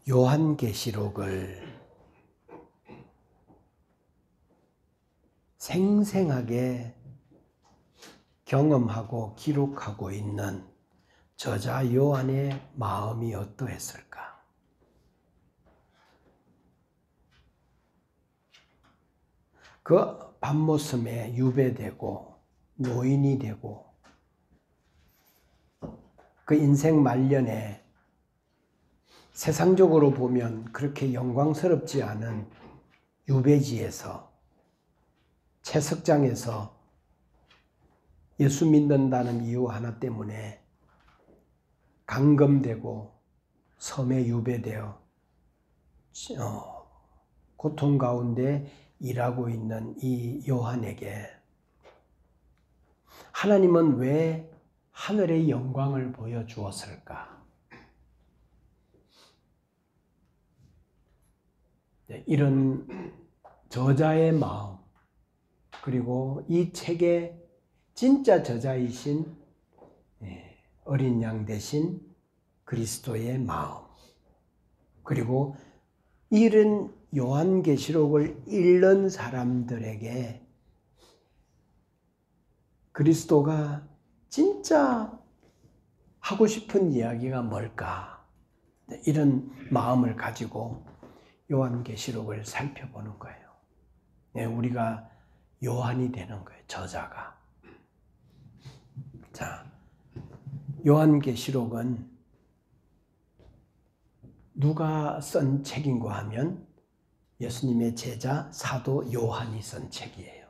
요한계시록을 생생하게 경험하고 기록하고 있는 저자 요한의 마음이 어떠했을까? 그 밤모섬에 유배되고 노인이 되고 그 인생 말년에 세상적으로 보면 그렇게 영광스럽지 않은 유배지에서 채석장에서 예수 믿는다는 이유 하나 때문에 감금되고 섬에 유배되어 고통 가운데 일하고 있는 이 요한에게 하나님은 왜 하늘의 영광을 보여주었을까? 이런 저자의 마음, 그리고 이 책의 진짜 저자이신 어린 양 대신 그리스도의 마음, 그리고 이런 요한계시록을 읽는 사람들에게 그리스도가 진짜 하고 싶은 이야기가 뭘까? 이런 마음을 가지고 요한계시록을 살펴보는 거예요. 우리가 요한이 되는 거예요, 저자가. 자, 요한계시록은 누가 쓴 책인가 하면 예수님의 제자 사도 요한이 쓴 책이에요.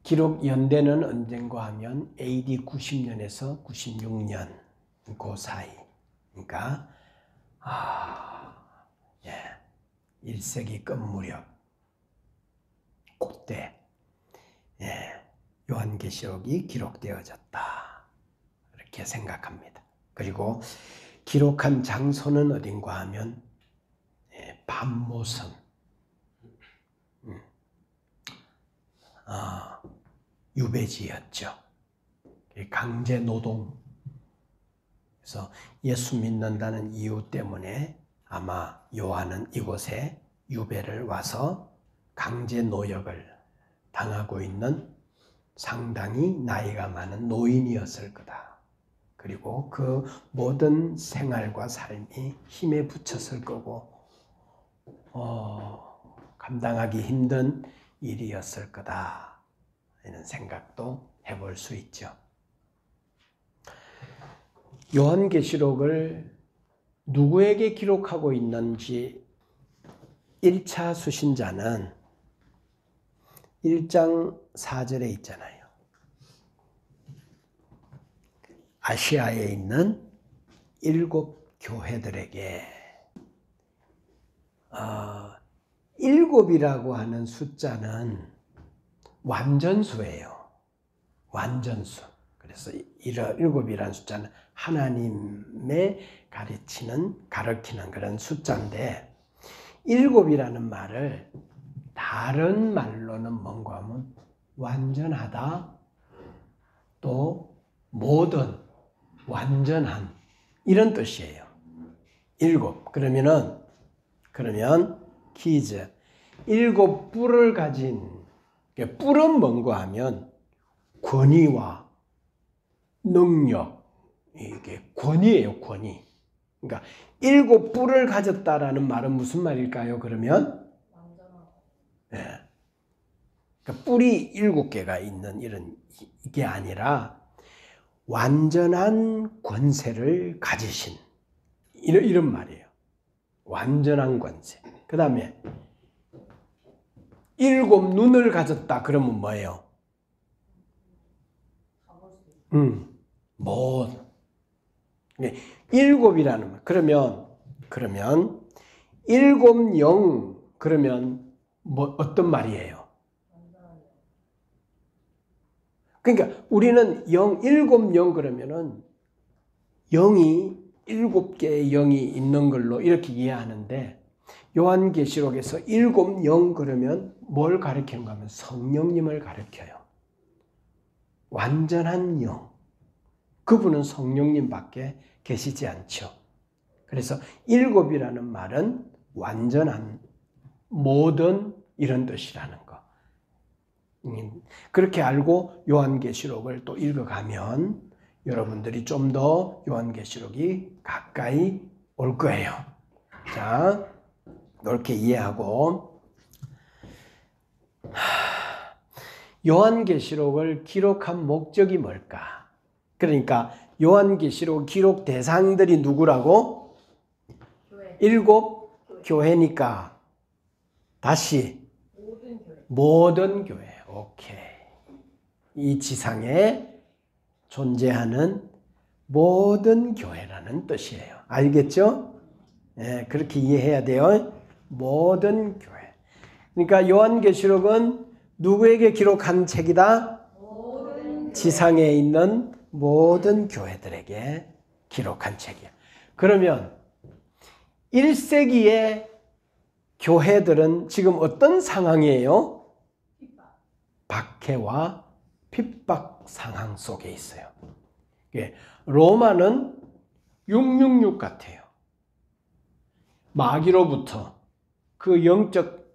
기록 연대는 언젠가 하면 AD 90년에서 96년 그 사이. 그러니까 1세기 끝 무렵 그때 요한계시록이 기록되어졌다. 이렇게 생각합니다. 그리고 기록한 장소는 어딘가 하면 밤모섬, 유배지였죠. 강제 노동. 그래서 예수 믿는다는 이유 때문에 아마 요한은 이곳에 유배를 와서 강제 노역을 당하고 있는 상당히 나이가 많은 노인이었을 거다. 그리고 그 모든 생활과 삶이 힘에 부쳤을 거고 감당하기 힘든 일이었을 거다. 이런 생각도 해볼 수 있죠. 요한계시록을 누구에게 기록하고 있는지 1차 수신자는 1장 4절에 있잖아요. 아시아에 있는 7 교회들에게 7이라고 하는 숫자는 완전수예요. 완전수. 그래서 7이라는 숫자는 하나님의 가르치는 그런 숫자인데 7이라는 말을 다른 말로는 뭔가 하면 완전하다, 또 모든, 완전한 이런 뜻이에요. 7. 그러면 퀴즈. 7 뿔을 가진, 뿔은 뭔가 하면 권위와 능력, 이게 권위예요, 권위. 그러니까 7 뿔을 가졌다라는 말은 무슨 말일까요? 그러면 그러니까 뿔이 7개가 있는 이게 아니라 완전한 권세를 가지신 이런 말이에요. 완전한 권세. 그 다음에 7 눈을 가졌다 그러면 뭐예요? 모든. 7이라는 말. 그러면 7 영 그러면 어떤 말이에요? 그러니까 우리는 7 영 그러면은 7개의 0이 있는 걸로 이렇게 이해하는데 요한계시록에서 7 영 그러면 뭘 가리키는가 하면 성령님을 가리켜요. 완전한 영. 그분은 성령님밖에 계시지 않죠. 그래서 일곱이라는 말은 완전한, 모든 이런 뜻이라는 거. 그렇게 알고 요한계시록을 또 읽어가면 여러분들이 좀 더 요한계시록이 가까이 올 거예요. 자, 이렇게 이해하고, 요한계시록을 기록한 목적이 뭘까? 그러니까 요한계시록 기록 대상들이 누구라고? 일곱 교회니까 다시 모든 교회. 오케이. 이 지상에 존재하는 모든 교회라는 뜻이에요. 알겠죠? 네, 그렇게 이해해야 돼요. 모든 교회. 그러니까 요한계시록은 누구에게 기록한 책이다? 지상에 있는 모든 교회들에게 기록한 책이야. 그러면 1세기의 교회들은 지금 어떤 상황이에요? 박해와 핍박 상황 속에 있어요. 로마는 666 같아요. 마귀로부터, 그 영적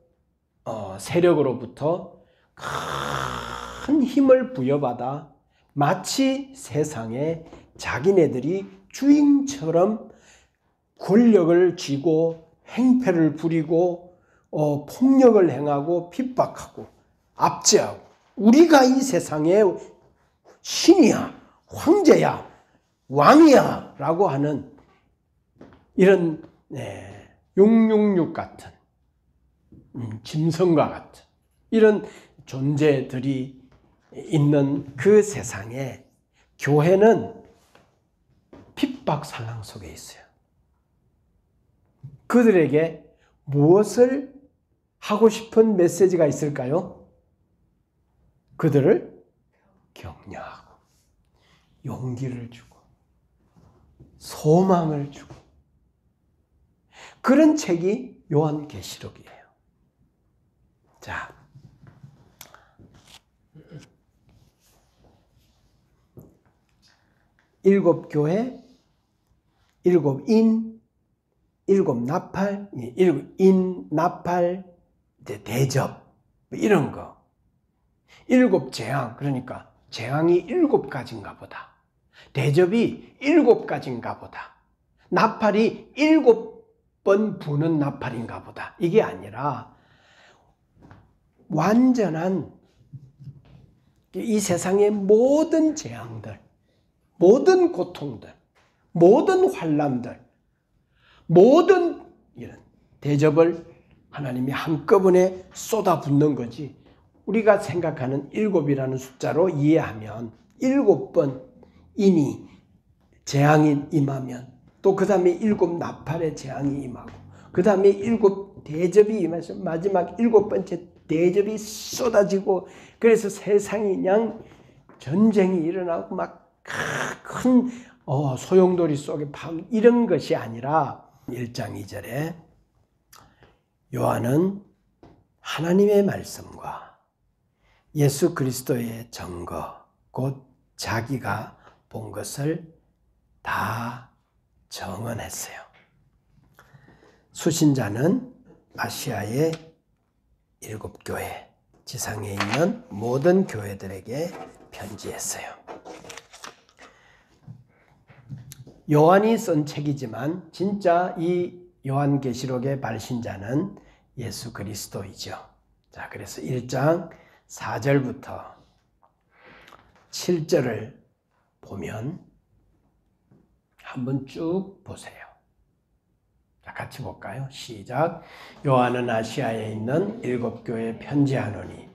세력으로부터 큰 힘을 부여받아 마치 세상에 자기네들이 주인처럼 권력을 쥐고 행패를 부리고 폭력을 행하고 핍박하고 압제하고, 우리가 이 세상의 신이야, 황제야, 왕이야 라고 하는 이런 666 같은 짐승과 같은 이런 존재들이 있는 그 세상에 교회는 핍박 상황 속에 있어요. 그들에게 무엇을 하고 싶은 메시지가 있을까요? 그들을 격려하고 용기를 주고 소망을 주고, 그런 책이 요한계시록이에요. 자, 일곱 교회, 일곱 인, 일곱 나팔, 일곱 인, 나팔, 대접, 이런 거. 일곱 재앙, 그러니까 재앙이 일곱 가지인가 보다. 대접이 일곱 가지인가 보다. 나팔이 일곱 번 부는 나팔인가 보다. 이게 아니라 완전한 이 세상의 모든 재앙들, 모든 고통들, 모든 환난들, 모든 이런 대접을 하나님이 한꺼번에 쏟아붓는 거지. 우리가 생각하는 일곱이라는 숫자로 이해하면 일곱 번 인이 재앙이 임하면, 또 그 다음에 일곱 나팔의 재앙이 임하고, 그 다음에 일곱 대접이 임해서 마지막 일곱 번째 대접이 쏟아지고, 그래서 세상이 그냥 전쟁이 일어나고 막 큰 소용돌이 속에 이런 것이 아니라 1장 2절에 요한은 하나님의 말씀과 예수 그리스도의 증거, 곧 자기가 본 것을 다 증언했어요. 수신자는 아시아의 7교회, 지상에 있는 모든 교회들에게 편지했어요. 요한이 쓴 책이지만 진짜 이 요한계시록의 발신자는 예수 그리스도이죠. 자, 그래서 1장 4절부터 7절을 보면 한번 쭉 보세요. 자, 같이 볼까요? 시작. 요한은 아시아에 있는 7교회에 편지하노니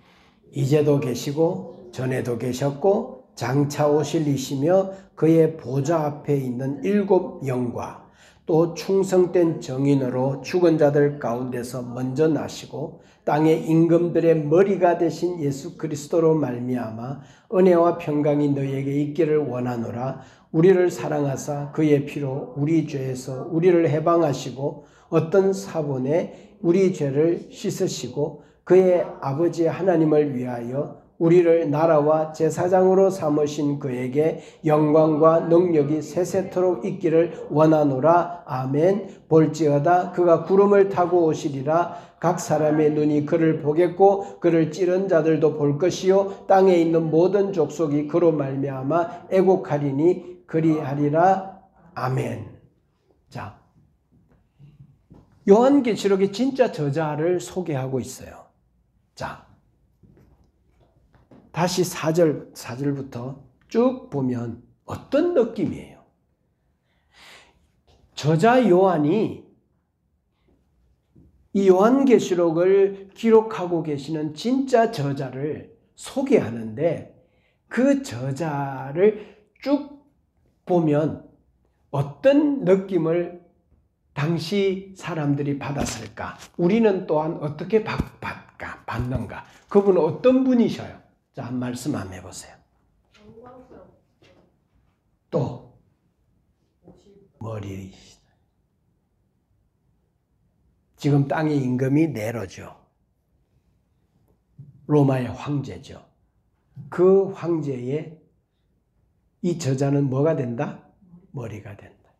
이제도 계시고 전에도 계셨고 장차 오실 이시며 그의 보좌 앞에 있는 7 영과 또 충성된 정인으로 죽은 자들 가운데서 먼저 나시고 땅의 임금들의 머리가 되신 예수 그리스도로 말미암아 은혜와 평강이 너희에게 있기를 원하노라. 우리를 사랑하사 그의 피로 우리 죄에서 우리를 해방하시고 어떤 사본에 우리 죄를 씻으시고 그의 아버지 하나님을 위하여 우리를 나라와 제사장으로 삼으신 그에게 영광과 능력이 세세토록 있기를 원하노라. 아멘. 볼지어다 그가 구름을 타고 오시리라. 각 사람의 눈이 그를 보겠고 그를 찌른 자들도 볼 것이요 땅에 있는 모든 족속이 그로 말미암아 애곡하리니 그리하리라. 아멘. 자, 요한계시록의 진짜 저자를 소개하고 있어요. 자, 다시 4절부터 쭉 보면 어떤 느낌이에요? 저자 요한이 이 요한계시록을 기록하고 계시는 진짜 저자를 소개하는데 그 저자를 쭉 보면 어떤 느낌을 당시 사람들이 받았을까? 우리는 또한 어떻게 받는가? 그분은 어떤 분이셔요? 자, 한 말씀 한번 해보세요. 또 머리. 지금 땅의 임금이 네로죠. 로마의 황제죠. 그 황제의 이 저자는 뭐가 된다? 머리가 된다.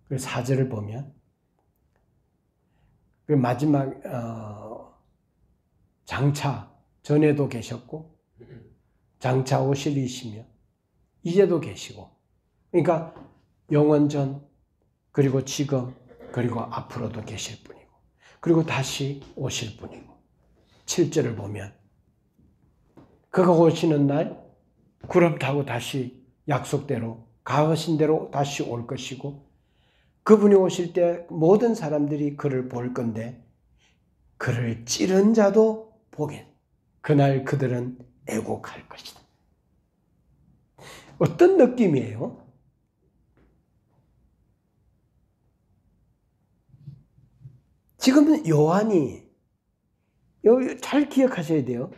그 4절을 보면 그 마지막 장차 전에도 계셨고 장차 오실 이시며 이제도 계시고, 그러니까 영원전 그리고 지금 그리고 앞으로도 계실 분이고 그리고 다시 오실 분이고, 7절을 보면 그가 오시는 날 구름 타고 다시 약속대로 가하신 대로 다시 올 것이고, 그분이 오실 때 모든 사람들이 그를 볼 건데 그를 찌른 자도 보게. 그날 그들은 애곡할 것이다. 어떤 느낌이에요? 지금 요한이, 잘 기억하셔야 돼요.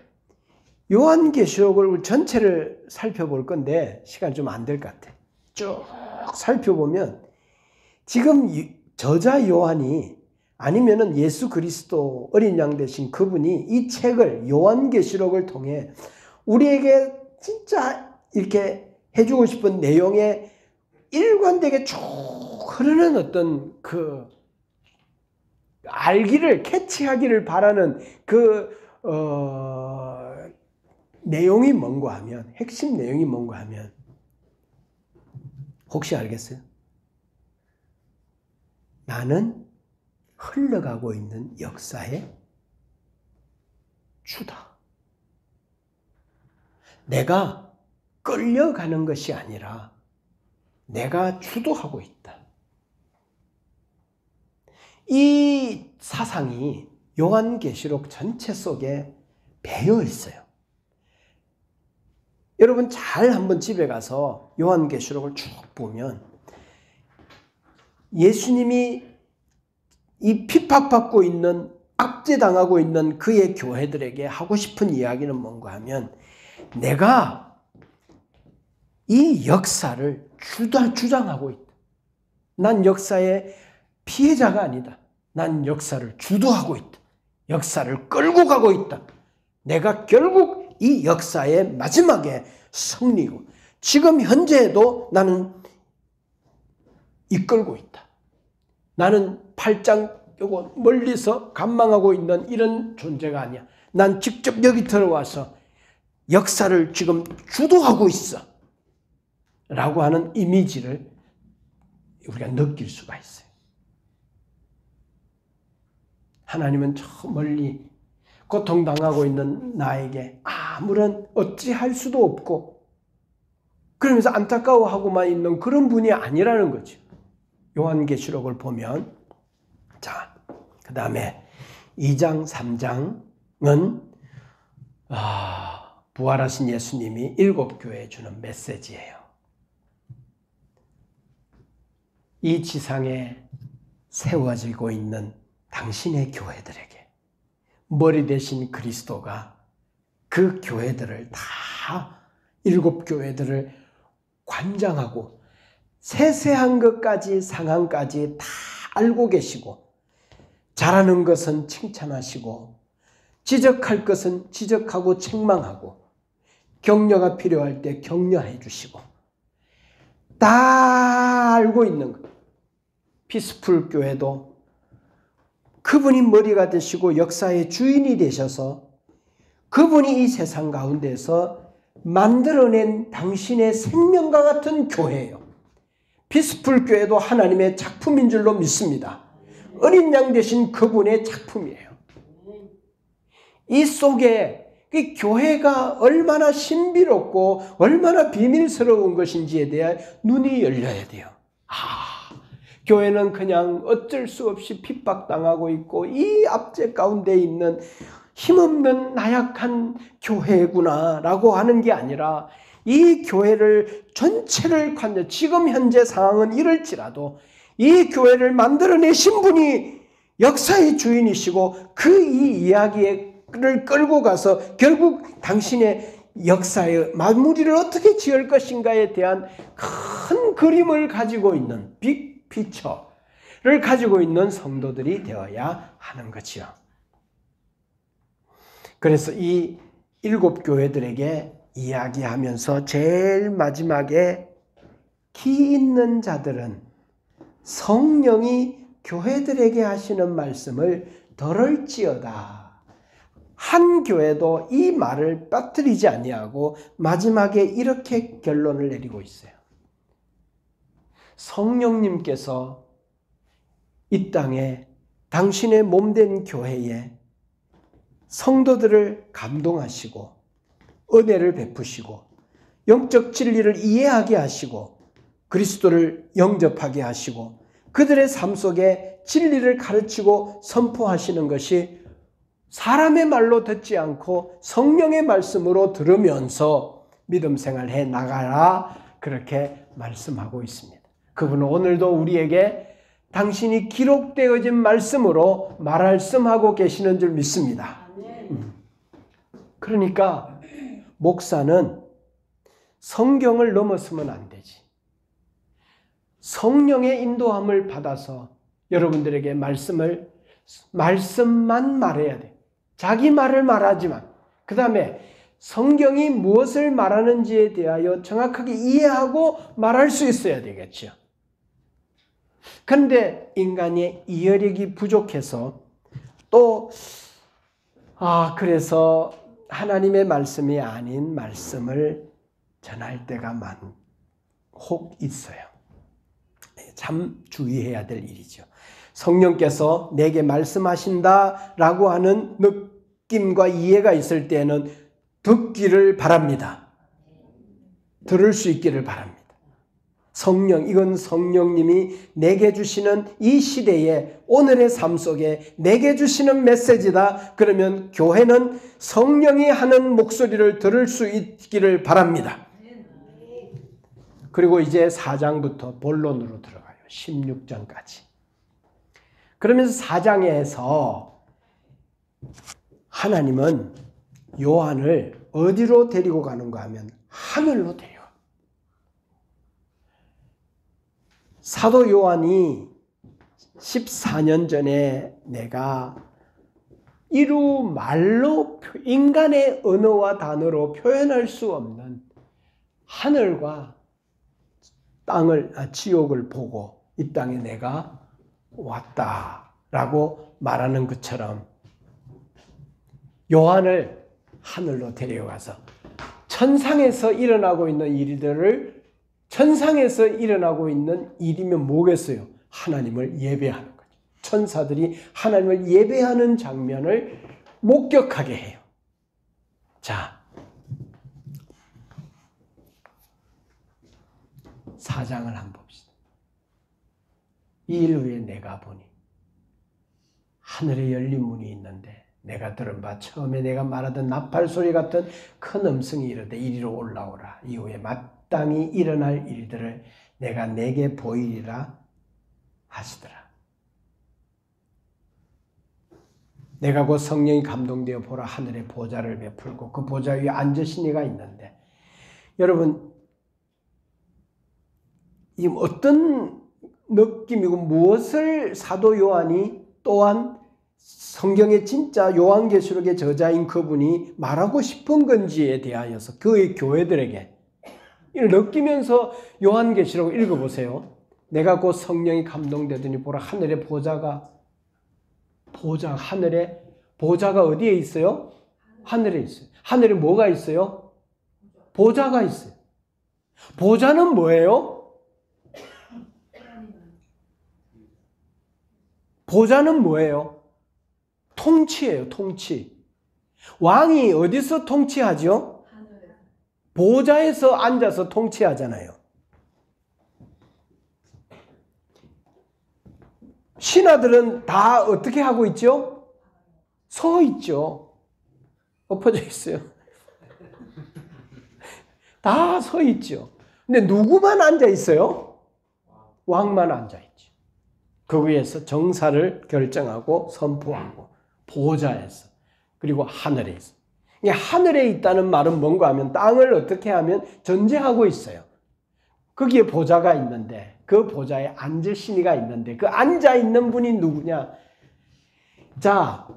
요한계시록을 전체를 살펴볼 건데 시간 좀 안 될 것 같아. 쭉 살펴보면 지금 저자 요한이 아니면은 예수 그리스도 어린 양 되신 그분이 이 책을 요한계시록을 통해 우리에게 진짜 이렇게 해주고 싶은 내용에 일관되게 쭉 흐르는 어떤 그 알기를, 캐치하기를 바라는 그 내용이 뭔가 하면, 핵심 내용이 뭔가 하면 혹시 알겠어요? 나는 흘러가고 있는 역사의 주다. 내가 끌려가는 것이 아니라 내가 주도하고 있다. 이 사상이 요한계시록 전체 속에 배어 있어요. 여러분 잘 한번 집에 가서 요한계시록을 쭉 보면 예수님이 이 핍박받고 있는, 압제당하고 있는 그의 교회들에게 하고 싶은 이야기는 뭔가 하면, 내가 이 역사를 주장하고 있다. 난 역사의 피해자가 아니다. 난 역사를 주도하고 있다. 역사를 끌고 가고 있다. 내가 결국 이 역사의 마지막에 승리고 지금 현재에도 나는 이끌고 있다. 나는 팔짱 끼고 멀리서 감망하고 있는 이런 존재가 아니야. 난 직접 여기 들어와서 역사를 지금 주도하고 있어. 라고 하는 이미지를 우리가 느낄 수가 있어요. 하나님은 저 멀리 고통당하고 있는 나에게 아무런 어찌할 수도 없고 그러면서 안타까워하고만 있는 그런 분이 아니라는 거죠. 요한계시록을 보면, 자, 그 다음에 2장, 3장은 부활하신 예수님이 7교회에 주는 메시지예요. 이 지상에 세워지고 있는 당신의 교회들에게 머리 대신 그리스도가 그 교회들을 다 7교회들을 관장하고 세세한 것까지 상황까지 다 알고 계시고 잘하는 것은 칭찬하시고 지적할 것은 지적하고 책망하고, 격려가 필요할 때 격려해 주시고, 다 알고 있는 것. 피스풀 교회도 그분이 머리가 되시고 역사의 주인이 되셔서 그분이 이 세상 가운데서 만들어낸 당신의 생명과 같은 교회예요. 피스풀 교회도 하나님의 작품인 줄로 믿습니다. 어린 양 되신 그분의 작품이에요. 이 속에 그 교회가 얼마나 신비롭고 얼마나 비밀스러운 것인지에 대한 눈이 열려야 돼요. 교회는 그냥 어쩔 수 없이 핍박당하고 있고 이 압제 가운데 있는 힘없는 나약한 교회구나라고 하는 게 아니라, 이 교회를 전체를 지금 현재 상황은 이럴지라도 이 교회를 만들어내신 분이 역사의 주인이시고 그 이 이야기를 끌고 가서 결국 당신의 역사의 마무리를 어떻게 지을 것인가에 대한 큰 그림을 가지고 있는 빅 피처를 가지고 있는 성도들이 되어야 하는 거지요. 그래서 이 7교회들에게 이야기하면서 제일 마지막에 기 있는 자들은 성령이 교회들에게 하시는 말씀을 들을지어다. 한 교회도 이 말을 빠뜨리지 아니하고 마지막에 이렇게 결론을 내리고 있어요. 성령님께서 이 땅에 당신의 몸된 교회에 성도들을 감동하시고 은혜를 베푸시고 영적 진리를 이해하게 하시고 그리스도를 영접하게 하시고 그들의 삶 속에 진리를 가르치고 선포하시는 것이 사람의 말로 듣지 않고 성령의 말씀으로 들으면서 믿음 생활해 나가라, 그렇게 말씀하고 있습니다. 그분은 오늘도 우리에게 당신이 기록되어진 말씀으로 말씀하고 계시는 줄 믿습니다. 그러니까 목사는 성경을 넘어서면 안 되지. 성령의 인도함을 받아서 여러분들에게 말씀만 말해야 돼. 자기 말을 말하지만 그 다음에 성경이 무엇을 말하는지에 대하여 정확하게 이해하고 말할 수 있어야 되겠죠. 그런데 인간의 이해력이 부족해서 또 그래서 하나님의 말씀이 아닌 말씀을 전할 때가 혹 있어요. 참 주의해야 될 일이죠. 성령께서 내게 말씀하신다라고 하는 느낌과 이해가 있을 때는 듣기를 바랍니다. 들을 수 있기를 바랍니다. 이건 성령님이 내게 주시는 이 시대에 오늘의 삶 속에 내게 주시는 메시지다. 그러면 교회는 성령이 하는 목소리를 들을 수 있기를 바랍니다. 그리고 이제 4장부터 본론으로 들어가요. 16장까지. 그러면서 4장에서 하나님은 요한을 어디로 데리고 가는가 하면 하늘로 데려요. 사도 요한이 14년 전에 내가 이루 말로 인간의 언어와 단어로 표현할 수 없는 하늘과 지옥을 보고 이 땅에 내가 왔다라고 말하는 것처럼 요한을 하늘로 데려가서 천상에서 일어나고 있는 일들을, 천상에서 일어나고 있는 일이면 뭐겠어요? 하나님을 예배하는 거죠. 천사들이 하나님을 예배하는 장면을 목격하게 해요. 자, 4장을 한번 봅시다. 이 일 후에 내가 보니 하늘에 열린 문이 있는데 내가 들은 바 처음에 내가 말하던 나팔 소리 같은 큰 음성이 이르되 이리로 올라오라. 이후에 마땅히 일어날 일들을 내가 내게 보이리라 하시더라. 내가 곧 성령이 감동되어 보라 하늘의 보좌를 베풀고 그 보좌 위에 앉으신 이가 있는데, 여러분 이 어떤 느낌이고 무엇을 사도 요한이 또한 성경의 진짜 요한계시록의 저자인 그분이 말하고 싶은 건지에 대하여서 그의 교회들에게 이를 느끼면서 요한계시록을 읽어보세요. 내가 곧 성령이 감동되더니 보라 하늘의 하늘에 보좌가 어디에 있어요? 하늘에 있어요. 하늘에 뭐가 있어요? 보좌가 있어요. 보좌는 뭐예요? 보좌는 뭐예요? 통치예요, 통치. 왕이 어디서 통치하죠? 보좌에서 앉아서 통치하잖아요. 신하들은 다 어떻게 하고 있죠? 서 있죠. 엎어져 있어요. 다 서 있죠. 근데 누구만 앉아 있어요? 왕만 앉아 있죠. 그 위에서 정사를 결정하고 선포하고 보좌에서 그리고 하늘에 있어요. 하늘에 있다는 말은 뭔가 하면 땅을 어떻게 하면 전제하고 있어요. 거기에 보좌가 있는데 그 보좌에 앉으신 이가 있는데 그 앉아 있는 분이 누구냐? 자,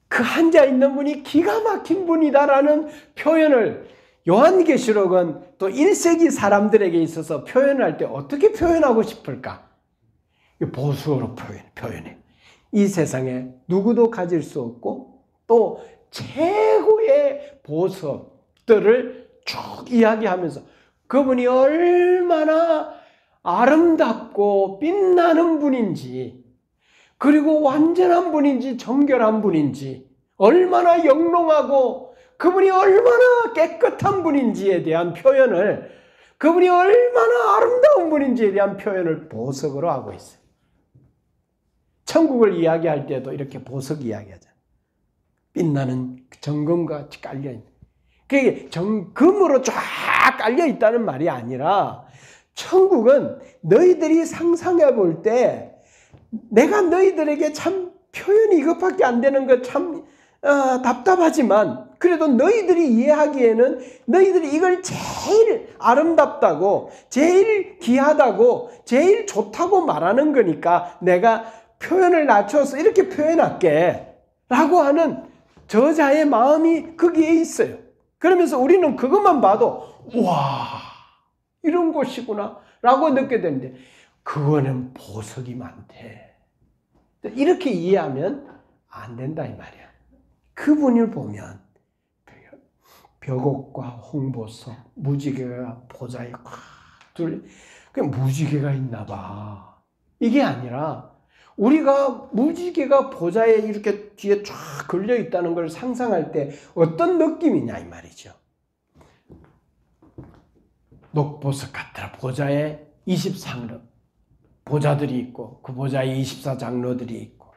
그 앉아 있는 분이 기가 막힌 분이다라는 표현을 요한계시록은 또 1세기 사람들에게 있어서 표현할 때 어떻게 표현하고 싶을까? 보수어로 표현해. 이 세상에 누구도 가질 수 없고 또 최고의 보석들을 쭉 이야기하면서 그분이 얼마나 아름답고 빛나는 분인지 그리고 완전한 분인지 정결한 분인지 얼마나 영롱하고 그분이 얼마나 깨끗한 분인지에 대한 표현을 그분이 얼마나 아름다운 분인지에 대한 표현을 보석으로 하고 있어요. 천국을 이야기할 때도 이렇게 보석 이야기하잖아요. 빛나는 정금같이 깔려있는. 그게 금으로 쫙 깔려있다는 말이 아니라 천국은 너희들이 상상해 볼 때 내가 너희들에게 참 표현이 이것밖에 안 되는 거 참 답답하지만 그래도 너희들이 이해하기에는 너희들이 이걸 제일 아름답다고 제일 귀하다고 제일 좋다고 말하는 거니까 내가 표현을 낮춰서 이렇게 표현할게 라고 하는 저자의 마음이 거기에 있어요. 그러면서 우리는 그것만 봐도 와 이런 곳이구나 라고 느끼게 되는데 그거는 보석이 많대. 이렇게 이해하면 안 된다 이 말이야. 그분을 보면 벽옥과 홍보석, 무지개가 보좌에 둘, 무지개가 있나 봐. 이게 아니라 우리가 무지개가 보좌에 이렇게 뒤에 쫙 걸려 있다는 걸 상상할 때 어떤 느낌이냐 이 말이죠. 녹보석 같더라. 보좌에 24장로 보좌들이 있고 그 보좌에 24장로들이 있고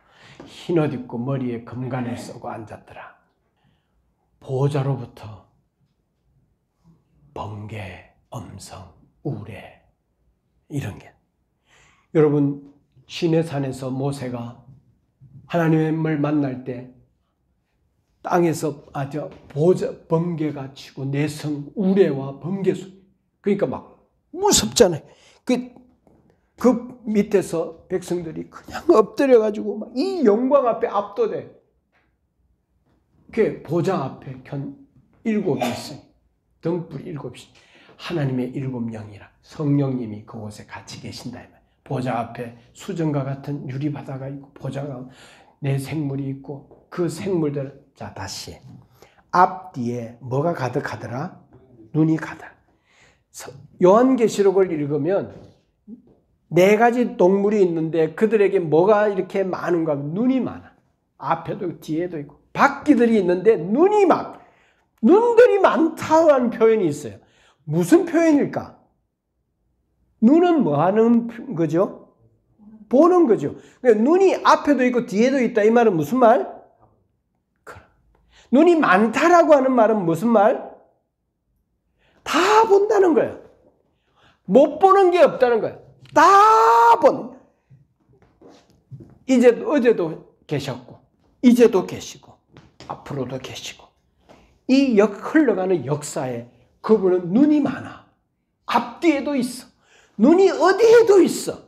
흰옷 입고 머리에 금관을 쓰고 앉았더라. 보좌로부터 번개, 음성, 우레 이런 게 여러분 시내산에서 모세가 하나님을 만날 때 땅에서 아주 번개가 치고 내성 우레와 번개 소리 그러니까 막 무섭잖아요. 그 밑에서 백성들이 그냥 엎드려가지고 막 이 영광 앞에 압도돼. 그 보좌 앞에 일곱이 있어요. 등불이 일곱이 하나님의 일곱 영이라 성령님이 그곳에 같이 계신다. 보좌 앞에 수정과 같은 유리바다가 있고 보좌가 내 생물이 있고 그 생물들 자 다시 앞뒤에 뭐가 가득하더라? 눈이 가득. 요한계시록을 읽으면 네 가지 동물이 있는데 그들에게 뭐가 이렇게 많은가 하면 눈이 많아. 앞에도 뒤에도 있고 바퀴들이 있는데 눈들이 많다는 표현이 있어요. 무슨 표현일까? 눈은 뭐 하는 거죠? 보는 거죠. 그러니까 눈이 앞에도 있고 뒤에도 있다 이 말은 무슨 말? 눈이 많다라고 하는 말은 무슨 말? 다 본다는 거예요. 못 보는 게 없다는 거예요. 다 본. 이제 어제도 계셨고 이제도 계시고 앞으로도 계시고 이 흘러가는 역사에 그분은 눈이 많아. 앞뒤에도 있어. 눈이 어디에도 있어.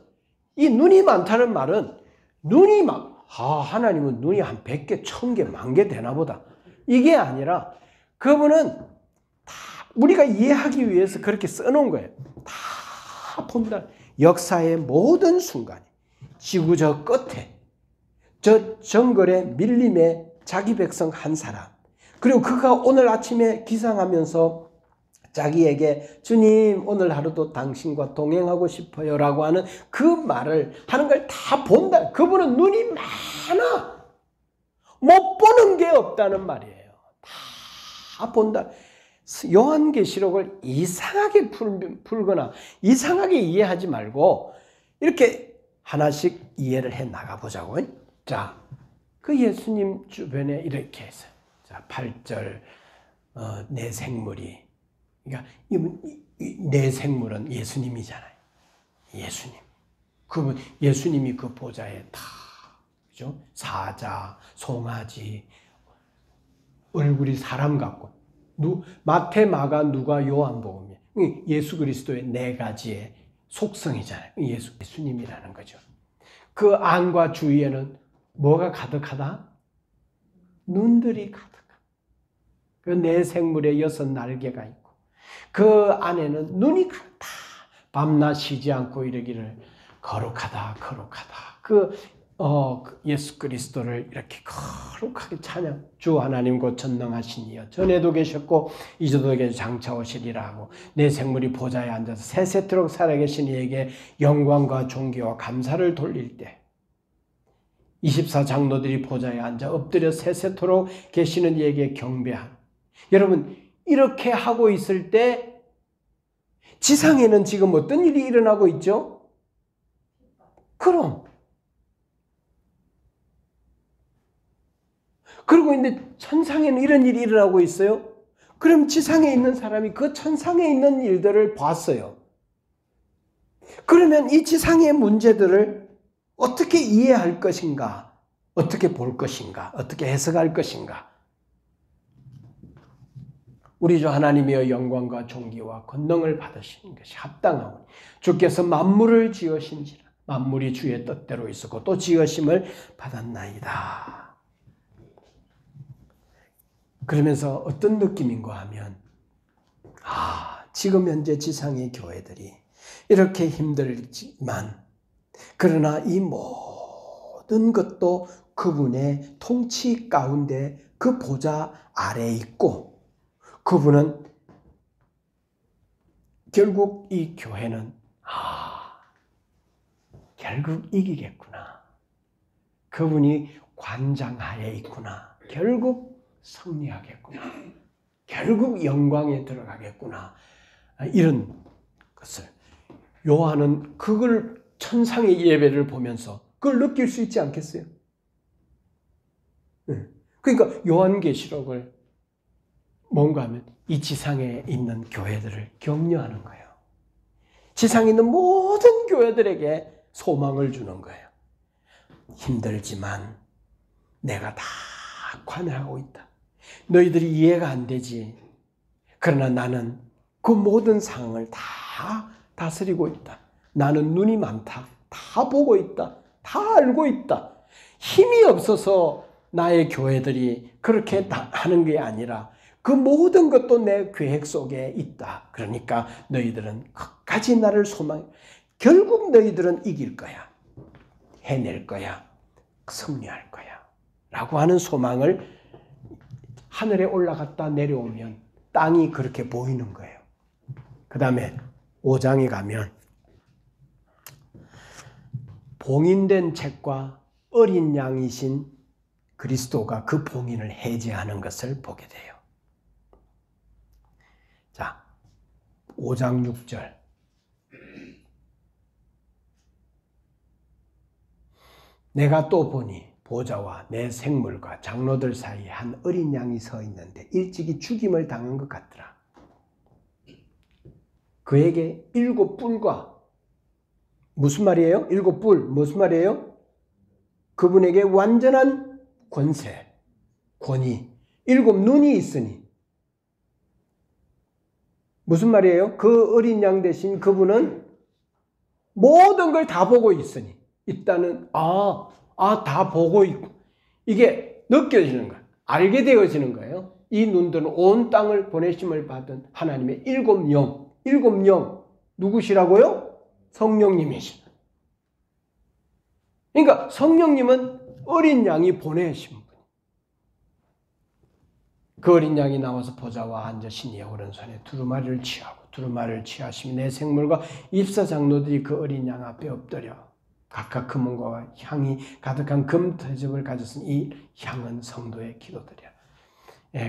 이 눈이 많다는 말은 눈이 막 하나님은 눈이 한 100개, 1000개, 10,000개 되나 보다. 이게 아니라 그분은 다 우리가 이해하기 위해서 그렇게 써놓은 거예요. 다 본다. 역사의 모든 순간이 지구 저 끝에 저 정글의 밀림에 자기 백성 한 사람, 그리고 그가 오늘 아침에 기상하면서 자기에게 주님 오늘 하루도 당신과 동행하고 싶어요 라고 하는 그 말을 하는 걸 다 본다. 그분은 눈이 많아. 못 보는 게 없다는 말이에요. 다 본다. 요한계시록을 이상하게 풀거나 이상하게 이해하지 말고 이렇게 하나씩 이해를 해 나가보자고. 자, 그 예수님 주변에 이렇게 했어요. 자, 8절 내 생물이, 그러니까 내 생물은 예수님이잖아요. 예수님. 그 예수님이 그 보좌에 다, 그죠? 사자, 송아지, 얼굴이 사람 같고, 마태, 마가, 누가, 요한복음이 예수 그리스도의 네 가지의 속성이잖아요. 예수님이라는 거죠. 그 안과 주위에는 뭐가 가득하다? 눈들이 가득하다. 그 네 생물의 6 날개가 있고 그 안에는 눈이 가득다. 밤낮 쉬지 않고 이르기를 거룩하다, 거룩하다. 예수 그리스도를 이렇게 거룩하게 찬양. 주 하나님 곧 전능하신 이여, 전에도 계셨고 이제도 장차 오시리라 하고 내 생물이 보좌에 앉아서 세세토록 살아계신 이에게 영광과 존귀와 감사를 돌릴 때 24장로들이 보좌에 앉아 엎드려 세세토록 계시는 이에게 경배한. 여러분, 이렇게 하고 있을 때 지상에는 지금 어떤 일이 일어나고 있죠? 그럼 그리고 근데 천상에는 이런 일이 일어나고 있어요. 그럼 지상에 있는 사람이 그 천상에 있는 일들을 봤어요. 그러면 이 지상의 문제들을 어떻게 이해할 것인가? 어떻게 볼 것인가? 어떻게 해석할 것인가? 우리 주 하나님이여 영광과 존귀와 권능을 받으시는 것이 합당하오니 주께서 만물을 지으신지라. 만물이 주의 뜻대로 있었고 또 지으심을 받았나이다. 그러면서 어떤 느낌인가 하면 지금 현재 지상의 교회들이 이렇게 힘들지만 그러나 이 모든 것도 그분의 통치 가운데 그 보좌 아래에 있고 그분은 결국 이 교회는 결국 이기겠구나. 그분이 관장하에 있구나. 결국 승리하겠구나. 결국 영광에 들어가겠구나. 이런 것을 요한은 그걸 천상의 예배를 보면서 그걸 느낄 수 있지 않겠어요? 그러니까 요한계시록을 뭔가 하면 이 지상에 있는 교회들을 격려하는 거예요. 지상에 있는 모든 교회들에게 소망을 주는 거예요. 힘들지만 내가 다 관여하고 있다. 너희들이 이해가 안 되지. 그러나 나는 그 모든 상황을 다 다스리고 있다. 나는 눈이 많다. 다 보고 있다. 다 알고 있다. 힘이 없어서 나의 교회들이 그렇게 하는 게 아니라 그 모든 것도 내 계획 속에 있다. 그러니까 너희들은 끝까지 나를 소망해. 결국 너희들은 이길 거야. 해낼 거야. 승리할 거야. 라고 하는 소망을 하늘에 올라갔다 내려오면 땅이 그렇게 보이는 거예요. 그 다음에 5장에 가면 봉인된 책과 어린 양이신 그리스도가 그 봉인을 해제하는 것을 보게 돼요. 자, 5장 6절. 내가 또 보니 보좌와 내 생물과 장로들 사이에 한 어린 양이 서 있는데 일찍이 죽임을 당한 것 같더라. 그에게 7뿔과 무슨 말이에요? 7뿔 무슨 말이에요? 그분에게 완전한 권세, 권위, 7 눈이 있으니 무슨 말이에요? 그 어린 양 대신 그분은 모든 걸 다 보고 있으니 있다는 다 보고 있고 이게 느껴지는 거예요. 알게 되어지는 거예요. 이 눈들은 온 땅을 보내심을 받은 하나님의 일곱 영 누구시라고요? 성령님이시다. 그러니까 성령님은 어린 양이 보내신 분. 그 어린 양이 나와서 보좌와 앉아 신의 오른손에 두루마리를 취하고 두루마리를 취하시며 내 생물과 입사 장로들이 그 어린 양 앞에 엎드려 각각 금은과 향이 가득한 금 대접을 가졌으니 이 향은 성도의 기도들이야.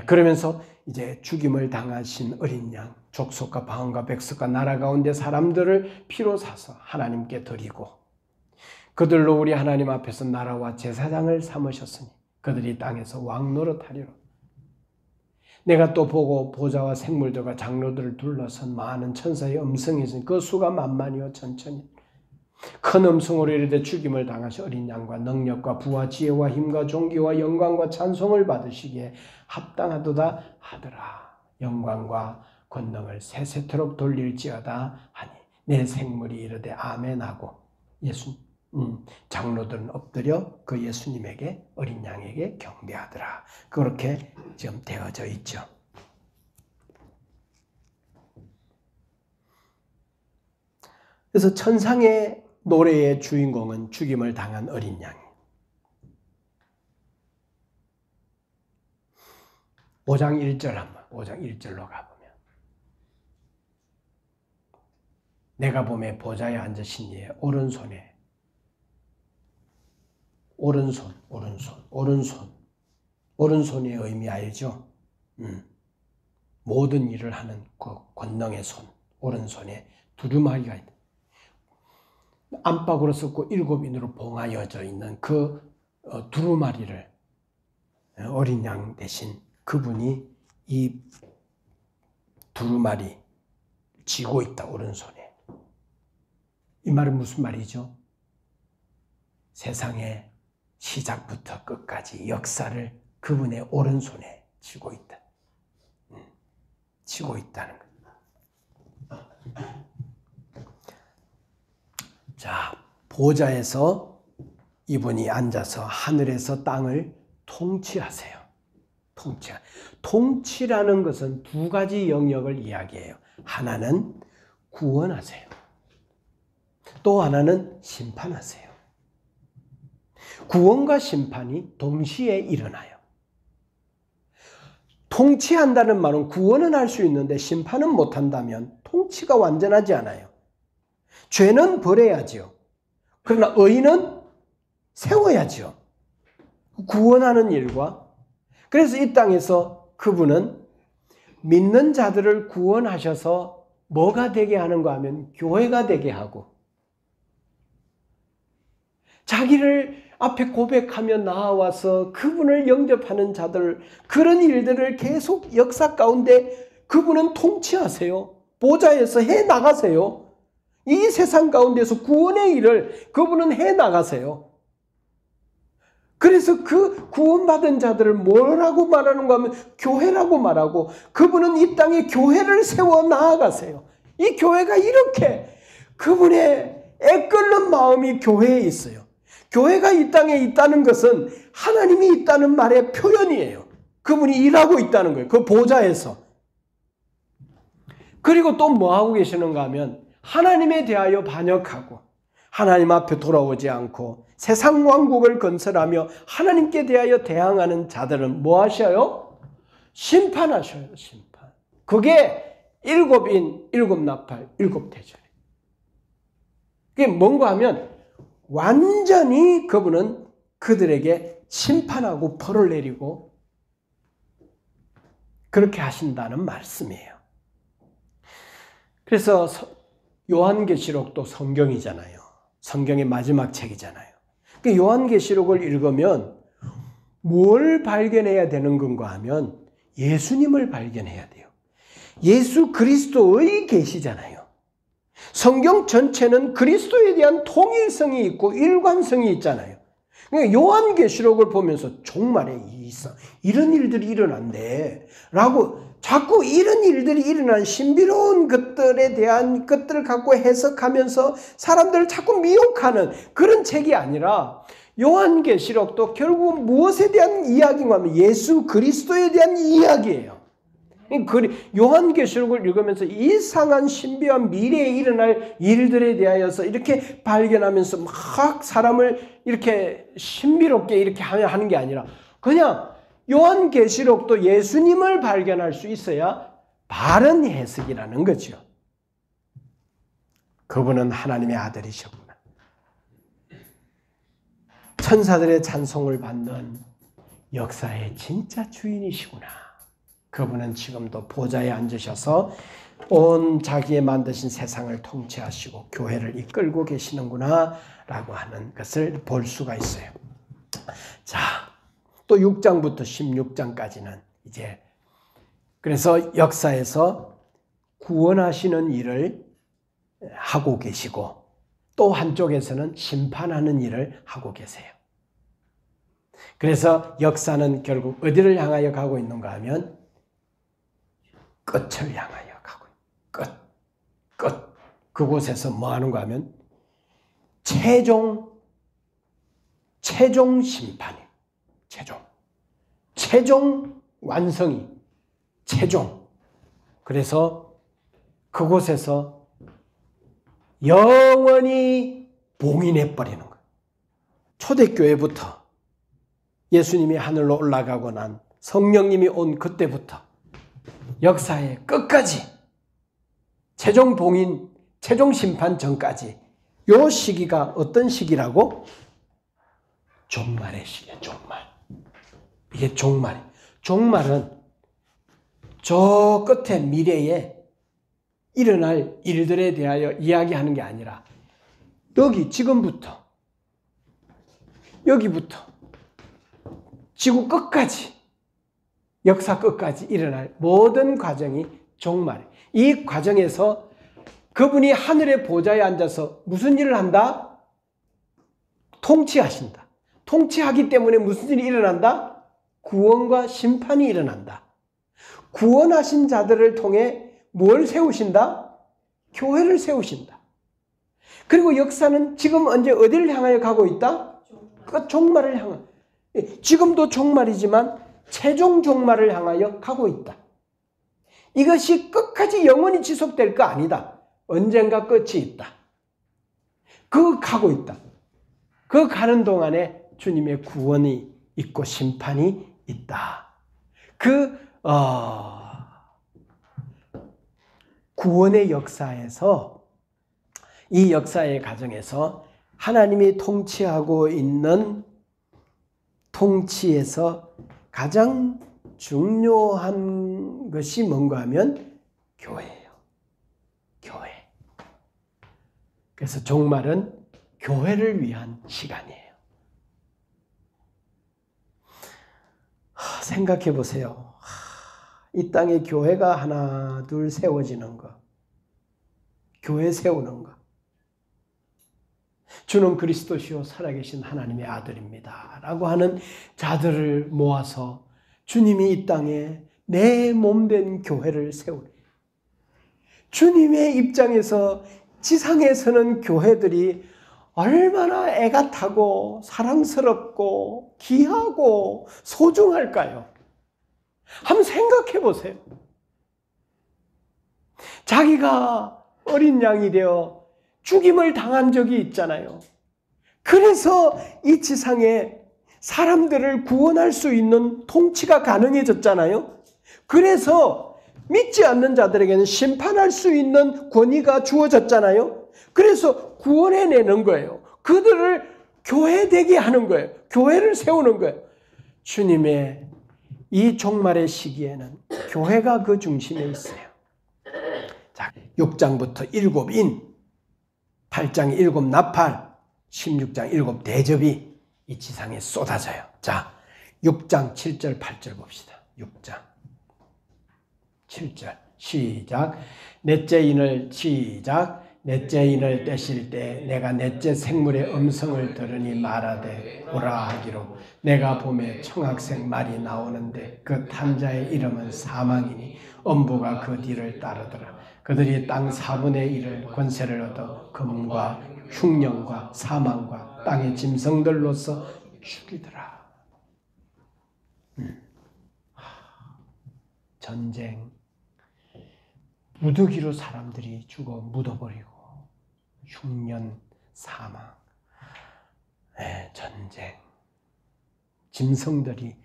그러면서 이제 죽임을 당하신 어린 양, 족속과 방언과 백성과 나라 가운데 사람들을 피로 사서 하나님께 드리고 그들로 우리 하나님 앞에서 나라와 제사장을 삼으셨으니 그들이 땅에서 왕 노릇하리라. 내가 또 보고 보좌와 생물들과 장로들을 둘러선 많은 천사의 음성이 있으니 그 수가 만만이요 천천히 큰 음성으로 이르되 죽임을 당하신 어린 양과 능력과 부와 지혜와 힘과 존귀와 영광과 찬송을 받으시기에 합당하도다 하더라. 영광과 권능을 세세토록 돌릴지어다 하니 내 생물이 이르되 아멘하고 장로들은 엎드려 그 예수님에게 어린 양에게 경배하더라. 그렇게 지금 되어져 있죠. 그래서 천상의 노래의 주인공은 죽임을 당한 어린 양이에요. 5장 1절 한번 5장 1절로 가보면 내가 보매 보좌에 앉으신 이의 오른손에 오른손의 의미 알죠? 모든 일을 하는 그 권능의 손, 오른손에 두루마리가 있다. 안팎으로 섞고 7인으로 봉하여져 있는 그 두루마리를 어린 양 대신 그분이 이 두루마리 쥐고 있다, 오른손에. 이 말은 무슨 말이죠? 세상의 시작부터 끝까지 역사를 그분의 오른손에 쥐고 있다. 쥐고 있다는 거예요. 자, 보좌에서 이분이 앉아서 하늘에서 땅을 통치하세요. 통치라는 것은 두 가지 영역을 이야기해요. 하나는 구원하세요. 또 하나는 심판하세요. 구원과 심판이 동시에 일어나요. 통치한다는 말은 구원은 할 수 있는데 심판은 못한다면 통치가 완전하지 않아요. 죄는 벌해야죠. 그러나 의는 세워야죠. 구원하는 일과 그래서 이 땅에서 그분은 믿는 자들을 구원하셔서 뭐가 되게 하는가 하면 교회가 되게 하고 자기를 앞에 고백하며 나와서 그분을 영접하는 자들 그런 일들을 계속 역사 가운데 그분은 통치하세요. 보좌에서 해나가세요. 이 세상 가운데서 구원의 일을 그분은 해나가세요. 그래서 그 구원받은 자들을 뭐라고 말하는가 하면 교회라고 말하고 그분은 이 땅에 교회를 세워 나아가세요. 이 교회가 이렇게 그분의 애끓는 마음이 교회에 있어요. 교회가 이 땅에 있다는 것은 하나님이 있다는 말의 표현이에요. 그분이 일하고 있다는 거예요. 그 보좌에서. 그리고 또 뭐하고 계시는가 하면 하나님에 대하여 반역하고 하나님 앞에 돌아오지 않고 세상 왕국을 건설하며 하나님께 대하여 대항하는 자들은 뭐 하셔요? 심판하셔요. 심판. 그게 7인, 7나팔, 7대절이에요. 그게 뭔가 하면 완전히 그분은 그들에게 심판하고 벌을 내리고 그렇게 하신다는 말씀이에요. 그래서 요한계시록도 성경이잖아요. 성경의 마지막 책이잖아요. 그 요한계시록을 읽으면 뭘 발견해야 되는 건가 하면 예수님을 발견해야 돼요. 예수 그리스도의 계시잖아요. 성경 전체는 그리스도에 대한 통일성이 있고 일관성이 있잖아요. 그러니까 요한계시록을 보면서 종말에 이런 일들이 일어난대 라고 자꾸 이런 일들이 일어난 신비로운 것들에 대한 것들을 갖고 해석하면서 사람들을 자꾸 미혹하는 그런 책이 아니라 요한계시록도 결국 무엇에 대한 이야기인가 하면 예수 그리스도에 대한 이야기예요. 요한계시록을 읽으면서 이상한 신비한 미래에 일어날 일들에 대하여서 이렇게 발견하면서 막 사람을 이렇게 신비롭게 이렇게 하는 게 아니라 그냥 요한계시록도 예수님을 발견할 수 있어야 바른 해석이라는 거죠. 그분은 하나님의 아들이셨구나. 천사들의 찬송을 받는 역사의 진짜 주인이시구나. 그분은 지금도 보좌에 앉으셔서 온 자기의 만드신 세상을 통치하시고 교회를 이끌고 계시는구나 라고 하는 것을 볼 수가 있어요. 자, 또 6장부터 16장까지는 이제 그래서 역사에서 구원하시는 일을 하고 계시고 또 한쪽에서는 심판하는 일을 하고 계세요. 그래서 역사는 결국 어디를 향하여 가고 있는가 하면 끝을 향하여 가고 끝. 그곳에서 뭐 하는가 하면 최종 심판이에요. 최종 완성이 최종. 그래서 그곳에서 영원히 봉인해 버리는 거예요. 초대교회부터 예수님이 하늘로 올라가고 난 성령님이 온 그때부터 역사의 끝까지 최종 봉인, 최종 심판 전까지 이 시기가 어떤 시기라고? 종말의 시기야, 종말. 이게 종말이에요. 종말은 저 끝에 미래에 일어날 일들에 대하여 이야기하는 게 아니라 지금부터 여기부터 지구 끝까지 역사 끝까지 일어날 모든 과정이 종말. 이 과정에서 그분이 하늘의 보좌에 앉아서 무슨 일을 한다? 통치하신다. 통치하기 때문에 무슨 일이 일어난다? 구원과 심판이 일어난다. 구원하신 자들을 통해 뭘 세우신다? 교회를 세우신다. 그리고 역사는 지금 언제 어디를 향하여 가고 있다? 종말을 향하여. 지금도 종말이지만 최종 종말을 향하여 가고 있다. 이것이 끝까지 영원히 지속될 거 아니다. 언젠가 끝이 있다. 그 가고 있다. 그 가는 동안에 주님의 구원이 있고 심판이 있다. 구원의 역사에서 이 역사의 과정에서 하나님이 통치하고 있는 통치에서 가장 중요한 것이 뭔가 하면 교회예요. 교회. 그래서 종말은 교회를 위한 시간이에요. 생각해 보세요. 이 땅에 교회가 하나 둘 세워지는 거. 교회 세우는 거. 주는 그리스도시요 살아계신 하나님의 아들입니다 라고 하는 자들을 모아서 주님이 이 땅에 내 몸된 교회를 세우리. 주님의 입장에서 지상에서는 교회들이 얼마나 애가 타고 사랑스럽고 귀하고 소중할까요? 한번 생각해 보세요. 자기가 어린 양이 되어 죽임을 당한 적이 있잖아요. 그래서 이 지상에 사람들을 구원할 수 있는 통치가 가능해졌잖아요. 그래서 믿지 않는 자들에게는 심판할 수 있는 권위가 주어졌잖아요. 그래서 구원해내는 거예요. 그들을 교회되게 하는 거예요. 교회를 세우는 거예요. 주님의 이 종말의 시기에는 교회가 그 중심에 있어요. 자, 6장부터 7인, 8장 7 나팔, 16장 7 대접이 이 지상에 쏟아져요. 자, 6장 7절 8절 봅시다. 6장 7절 시작. 넷째 인을 시작. 넷째 인을 떼실 때 내가 넷째 생물의 음성을 들으니 말하되 오라 하기로 내가 봄에 청학색 말이 나오는데 그 탄자의 이름은 사망이니 음부가 그 뒤를 따르더라. 그들이 땅 4분의 1을 권세를 얻어 금과 흉년과 사망과 땅의 짐승들로서 죽이더라. 전쟁, 무더기로 사람들이 죽어 묻어버리고 흉년, 사망, 전쟁, 짐승들이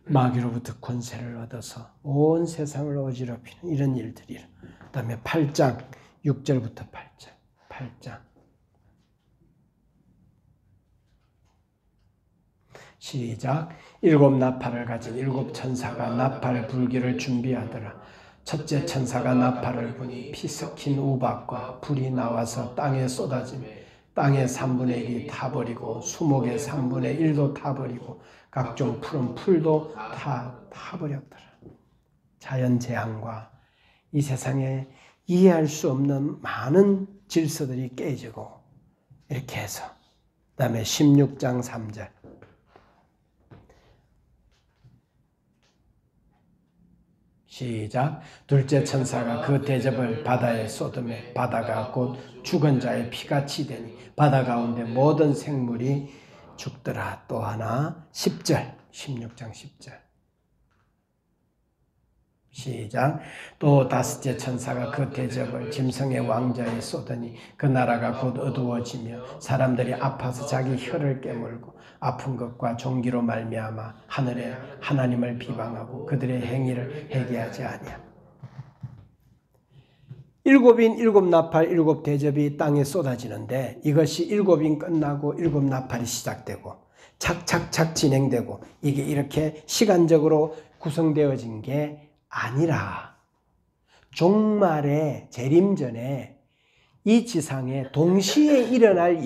마귀로부터 권세를 얻어서 온 세상을 어지럽히는 이런 일들이. 그 다음에 8장 6절부터 8장 시작. 7 나팔을 가진 7 천사가 나팔 불기를 준비하더라. 첫째 천사가 나팔을 부니 피 섞인 우박과 불이 나와서 땅에 쏟아지며 땅의 3분의 1이 타버리고 수목의 3분의 1도 타버리고 각종 푸른 풀도 타버렸더라. 자연재앙과 이 세상에 이해할 수 없는 많은 질서들이 깨지고 이렇게 해서 그 다음에 16장 3절 시작. 둘째 천사가 그 대접을 바다에 쏟으매 바다가 곧 죽은 자의 피같이 되니 바다 가운데 모든 생물이 죽더라. 또 하나 10절 16장 10절 시작. 또 다섯째 천사가 그 대접을 짐승의 왕자에 쏟으니 그 나라가 곧 어두워지며 사람들이 아파서 자기 혀를 깨물고 아픈 것과 종기로 말미암아 하늘에 하나님을 비방하고 그들의 행위를 회개하지 아니하. 7인 7 나팔 7 대접이 땅에 쏟아지는데 이것이 7인 끝나고 7 나팔이 시작되고 착착착 진행되고 이게 이렇게 시간적으로 구성되어진 게 아니라 종말의 재림전에 이 지상에 동시에 일어날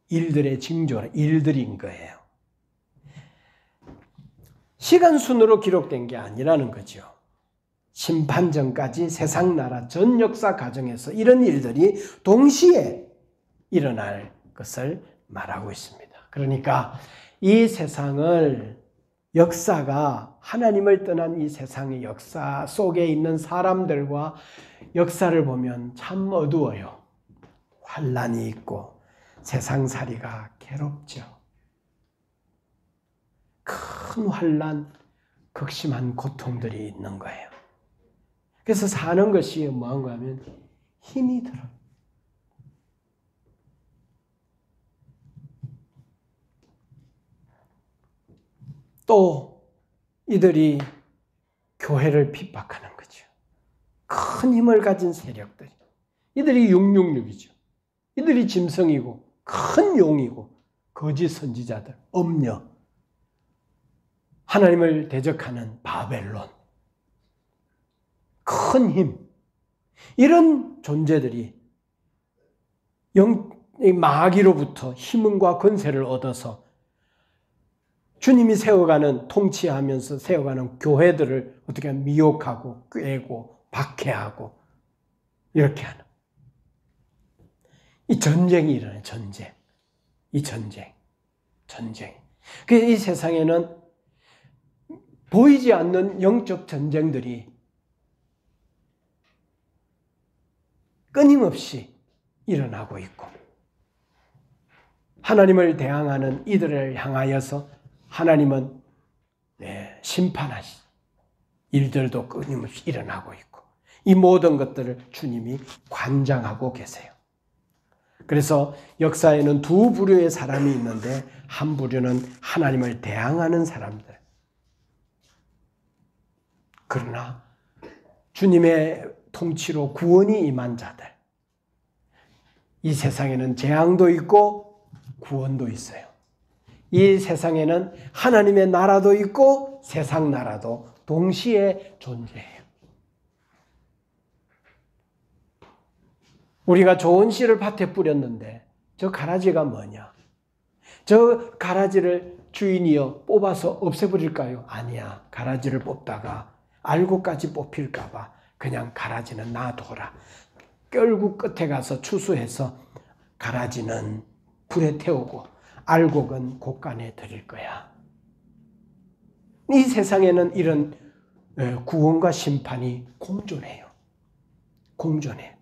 일들의 징조라 일들인 거예요. 시간순으로 기록된 게 아니라는 거죠. 심판전까지 세상 나라 전 역사 과정에서 이런 일들이 동시에 일어날 것을 말하고 있습니다. 그러니까 이 세상을 역사가 하나님을 떠난 이 세상의 역사 속에 있는 사람들과 역사를 보면 참 어두워요. 환난이 있고 세상살이가 괴롭죠. 큰 환난, 극심한 고통들이 있는 거예요. 그래서 사는 것이 뭐한가 하면 힘이 들어요. 또 이들이 교회를 핍박하는 거죠. 큰 힘을 가진 세력들이. 이들이 666이죠. 이들이 짐승이고 큰 용이고 거짓 선지자들, 엄녀, 하나님을 대적하는 바벨론, 큰 힘, 이런 존재들이 마귀로부터 힘과 권세를 얻어서 주님이 세워가는, 통치하면서 세워가는 교회들을 어떻게 미혹하고 꾀고 박해하고 이렇게 하는 이 전쟁이 일어나요. 전쟁. 이 전쟁. 그래서 이 세상에는 보이지 않는 영적 전쟁들이 끊임없이 일어나고 있고 하나님을 대항하는 이들을 향하여서 하나님은 심판하시 일들도 끊임없이 일어나고 있고 이 모든 것들을 주님이 관장하고 계세요. 그래서 역사에는 두 부류의 사람이 있는데 한 부류는 하나님을 대항하는 사람들. 그러나 주님의 통치로 구원이 임한 자들. 이 세상에는 재앙도 있고 구원도 있어요. 이 세상에는 하나님의 나라도 있고 세상 나라도 동시에 존재해요. 우리가 좋은 씨를 밭에 뿌렸는데 저 가라지가 뭐냐? 저 가라지를 주인이여 뽑아서 없애버릴까요? 아니야. 가라지를 뽑다가 알곡까지 뽑힐까 봐 그냥 가라지는 놔둬라. 결국 끝에 가서 추수해서 가라지는 불에 태우고 알곡은 곡간에 드릴 거야. 이 세상에는 이런 구원과 심판이 공존해요. 공존해.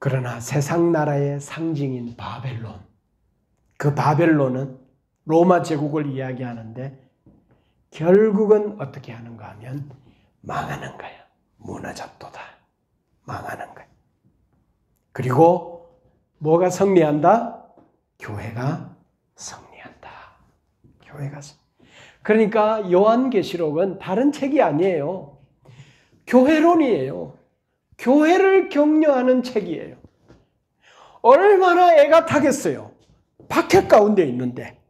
그러나 세상 나라의 상징인 바벨론, 그 바벨론은 로마 제국을 이야기하는데 결국은 어떻게 하는가 하면 망하는 거야. 무너졌도다. 망하는 거야. 그리고 뭐가 승리한다? 교회가 승리한다. 교회가 그러니까 요한계시록은 다른 책이 아니에요. 교회론이에요. 교회를 격려하는 책이에요. 얼마나 애가 타겠어요. 박해 가운데 있는데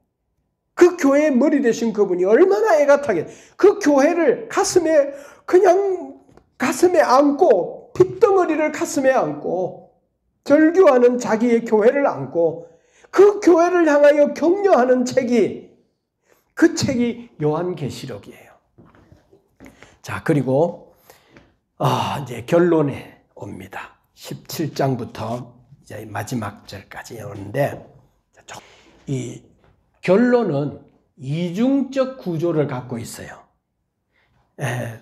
그 교회의 머리 되신 그분이 얼마나 애가 타겠. 그 교회를 그냥 가슴에 안고 핏덩어리를 가슴에 안고 절규하는 자기의 교회를 안고 그 교회를 향하여 격려하는 책이 그 책이 요한계시록이에요. 자, 그리고 이제 결론에 옵니다. 17장부터 이제 마지막 절까지 오는데 이 결론은 이중적 구조를 갖고 있어요.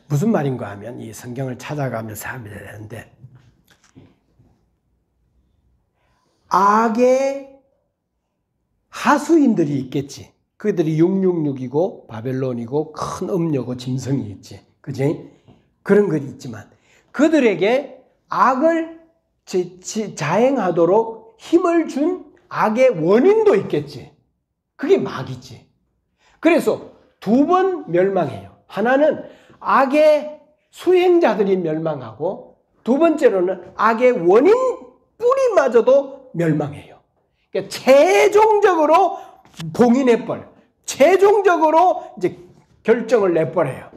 무슨 말인가 하면 이 성경을 찾아가면서 하면 되는데 악의 하수인들이 있겠지. 그들이 666이고 바벨론이고 큰 음료고 짐승이 있지. 그지? 그런 것이 있지만 그들에게 악을 자행하도록 힘을 준 악의 원인도 있겠지. 그게 마귀지. 그래서 두 번 멸망해요. 하나는 악의 수행자들이 멸망하고 두 번째로는 악의 원인 뿌리마저도 멸망해요. 그러니까 최종적으로 봉인해버려. 최종적으로 이제 결정을 내버려요.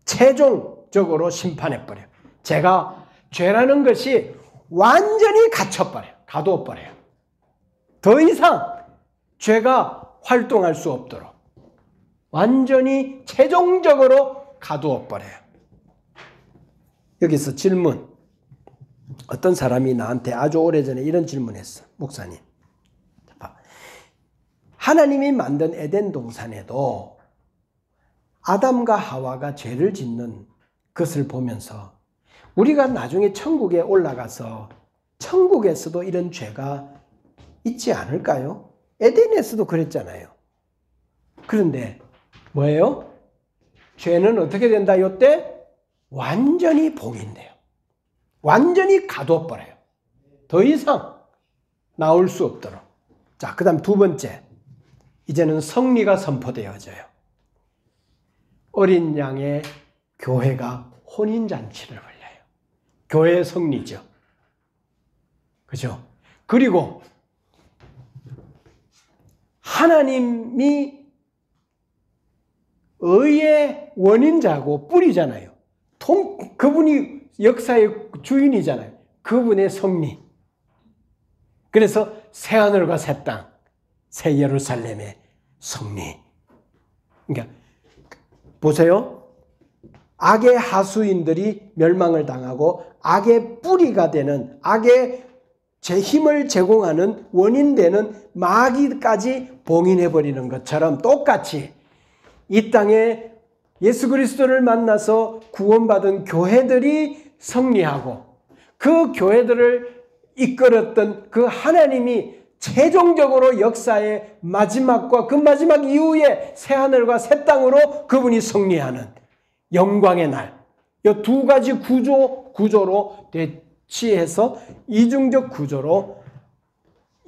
최종적으로 심판해버려요. 죄라는 것이 완전히 갇혀버려요. 가두어버려요. 더 이상 죄가 활동할 수 없도록 완전히 최종적으로 가두어버려요. 여기서 질문. 어떤 사람이 나한테 아주 오래전에 이런 질문했어. 목사님. 하나님이 만든 에덴 동산에도 아담과 하와가 죄를 짓는 것을 보면서 우리가 나중에 천국에 올라가서 천국에서도 이런 죄가 있지 않을까요? 에덴에서도 그랬잖아요. 그런데 뭐예요? 죄는 어떻게 된다? 이때 완전히 봉인돼요. 완전히 가둬버려요. 더 이상 나올 수 없도록. 자, 그 다음 두 번째. 이제는 성리가 선포되어져요. 어린 양의 교회가 혼인잔치를 벌려요. 교회의 성리죠. 그죠? 그리고 하나님이 의의 원인자고 뿌리잖아요. 그분이 역사의 주인이잖아요. 그분의 성리. 그래서 새하늘과 새 땅, 새 예루살렘의 성리. 그러니까 보세요. 악의 하수인들이 멸망을 당하고 악의 뿌리가 되는 악의 제 힘을 제공하는 원인되는 마귀까지 봉인해버리는 것처럼 똑같이 이 땅에 예수 그리스도를 만나서 구원받은 교회들이 승리하고 그 교회들을 이끌었던 그 하나님이 최종적으로 역사의 마지막과 그 마지막 이후에 새하늘과 새 땅으로 그분이 승리하는 영광의 날. 이 두 가지 구조로 대치해서 이중적 구조로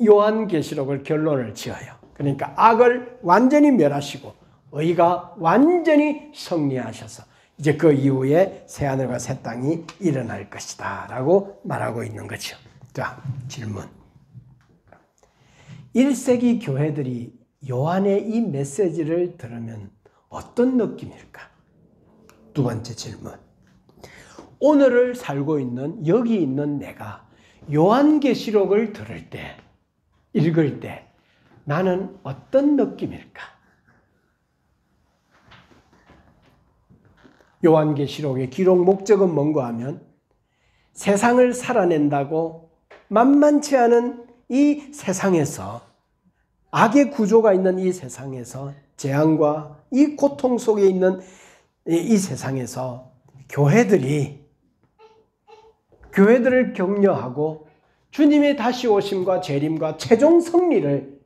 요한계시록을 결론을 지어요. 그러니까 악을 완전히 멸하시고 의가 완전히 승리하셔서 이제 그 이후에 새하늘과 새 땅이 일어날 것이다 라고 말하고 있는 거죠. 자, 질문. 1세기 교회들이 요한의 이 메시지를 들으면 어떤 느낌일까? 두 번째 질문. 오늘을 살고 있는 여기 있는 내가 요한계시록을 들을 때, 읽을 때 나는 어떤 느낌일까? 요한계시록의 기록 목적은 뭔가 하면 세상을 살아낸다고 만만치 않은 이 세상에서 악의 구조가 있는 이 세상에서 재앙과 이 고통 속에 있는 이 세상에서 교회들이 교회들을 격려하고 주님의 다시 오심과 재림과 최종 승리를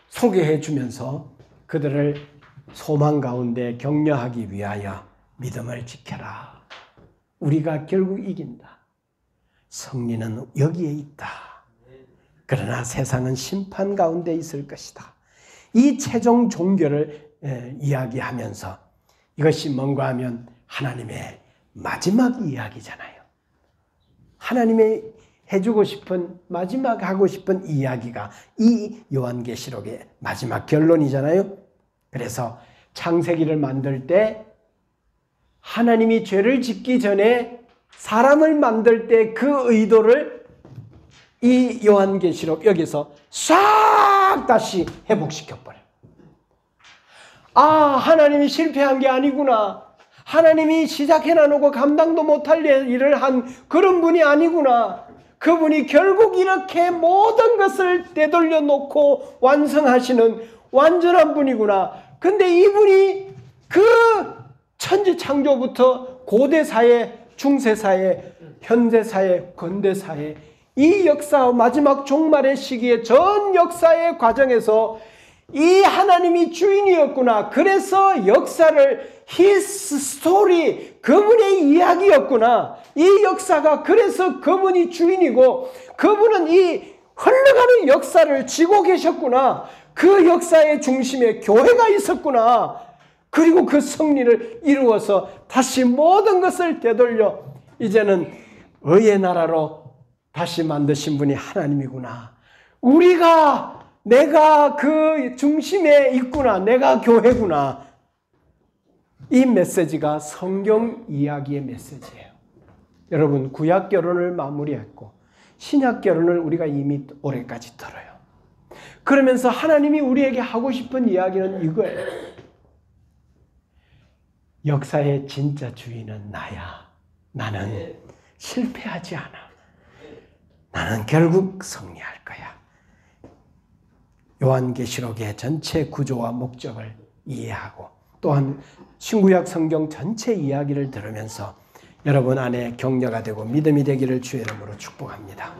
소개해 주면서 그들을 소망 가운데 격려하기 위하여 믿음을 지켜라. 우리가 결국 이긴다. 승리는 여기에 있다. 그러나 세상은 심판 가운데 있을 것이다. 이 최종 종교를 이야기하면서 이것이 뭔가 하면 하나님의 마지막 이야기잖아요. 하나님의 해주고 싶은 마지막 하고 싶은 이야기가 이 요한계시록의 마지막 결론이잖아요. 그래서 창세기를 만들 때 하나님이 죄를 짓기 전에 사람을 만들 때 그 의도를 이 요한계시록 여기서 싹 다시 회복시켜버려요. 아, 하나님이 실패한 게 아니구나. 하나님이 시작해놔놓고 감당도 못할 일을 한 그런 분이 아니구나. 그분이 결국 이렇게 모든 것을 되돌려 놓고 완성하시는 완전한 분이구나. 근데 이분이 그 천지 창조부터 고대사회, 중세사회, 현대사회, 근대사회 이 역사 마지막 종말의 시기에 전 역사의 과정에서 이 하나님이 주인이었구나. 그래서 역사를 His story, 그분의 이야기였구나. 이 역사가 그래서 그분이 주인이고 그분은 이 흘러가는 역사를 쥐고 계셨구나. 그 역사의 중심에 교회가 있었구나. 그리고 그 승리를 이루어서 다시 모든 것을 되돌려 이제는 의의 나라로 다시 만드신 분이 하나님이구나. 내가 그 중심에 있구나. 내가 교회구나. 이 메시지가 성경 이야기의 메시지예요. 여러분, 구약 결혼을 마무리했고 신약 결혼을 우리가 이미 올해까지 들어요. 그러면서 하나님이 우리에게 하고 싶은 이야기는 이거예요. 역사의 진짜 주인은 나야. 나는 실패하지 않아. 나는 결국 승리할 거야. 요한계시록의 전체 구조와 목적을 이해하고 또한 신구약 성경 전체 이야기를 들으면서 여러분 안에 격려가 되고 믿음이 되기를 주의 이름으로 축복합니다.